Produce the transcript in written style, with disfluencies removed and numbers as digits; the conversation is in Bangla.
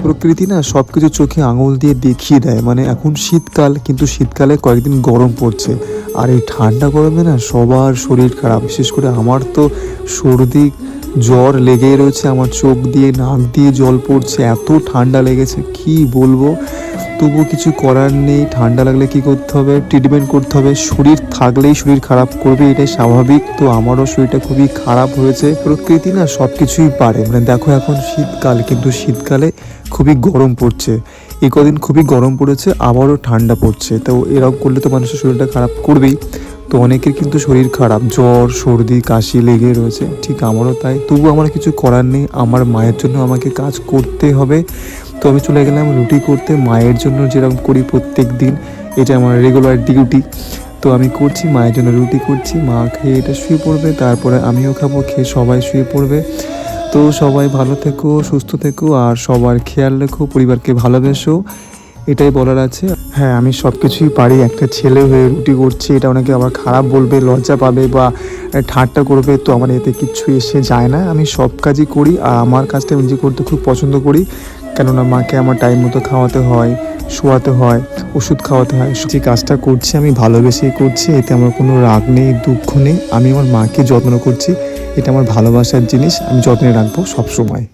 প্রকৃতি না সব কিছু চোখে আঙুল দিয়ে দেখিয়ে দেয়। মানে এখন শীতকাল, কিন্তু শীতকালে কয়েকদিন গরম পড়ছে, আর এই ঠান্ডা গরমে না সবার শরীর খারাপ। বিশেষ করে আমার তো সর্দি জ্বর লেগেই রয়েছে, আমার চোখ দিয়ে নাক দিয়ে জল পড়ছে, এত ঠান্ডা লেগেছে কি বলবো। তবুও কিছু করার নেই, ঠান্ডা লাগলে কি করতে হবে, ট্রিটমেন্ট করতে হবে। শরীর থাকলেই শরীর খারাপ করবে, এটাই স্বাভাবিক। তো আমারও শরীরটা খুবই খারাপ হয়েছে। প্রকৃতি না সব কিছুই পারে। মানে দেখো এখন শীতকাল, কিন্তু শীতকালে খুবই গরম পড়ছে, এই কদিন খুবই গরম পড়েছে, আবারও ঠান্ডা পড়ছে। তো এরকম করলে তো মানুষের শরীরটা খারাপ করবেই। তো অনেকের কিন্তু শরীর খারাপ, জ্বর সর্দি কাশি লেগে রয়েছে, ঠিক আমারও তাই। তবু আমার কিছু করার নেই, আমার মায়ের জন্য আমাকে কাজ করতে হবে। তো আমি চলে গেলাম রুটি করতে, মায়ের জন্য যেরকম করি প্রত্যেক দিন, এটা আমার রেগুলার ডিউটি। তো আমি করছি, মায়ের জন্য রুটি করছি, মা খেয়ে এটা শুয়ে পড়বে, তারপরে আমিও খাবো, খেয়ে সবাই শুয়ে পড়বে। তো সবাই ভালো থেকো, সুস্থ থেকো, আর সবার খেয়াল রেখো, পরিবারকে ভালোবেসো, এটাই বলার আছে। হ্যাঁ, আমি সব কিছুই পারি। একটা ছেলে হয়ে রুটি করছি, এটা অনেকে আবার খারাপ বলবে, লজ্জা পাবে বা ঠাট্টা করবে, তো আমার এতে কিচ্ছু এসে যায় না। আমি সব কাজই করি, আর আমার কাজটা আমি নিজে করতে খুব পছন্দ করি। কেননা মাকে আমার টাইম মতো খাওয়াতে হয়, শোয়াতে হয়, ওষুধ খাওয়াতে হয়। যে কাজটা করছি আমি ভালোবেসেই করছি, এতে আমার কোনো রাগ নেই, দুঃখ নেই। আমি আমার মাকে যত্ন করছি, এটা আমার ভালোবাসার জিনিস, আমি যত্নে রাখবো সবসময়।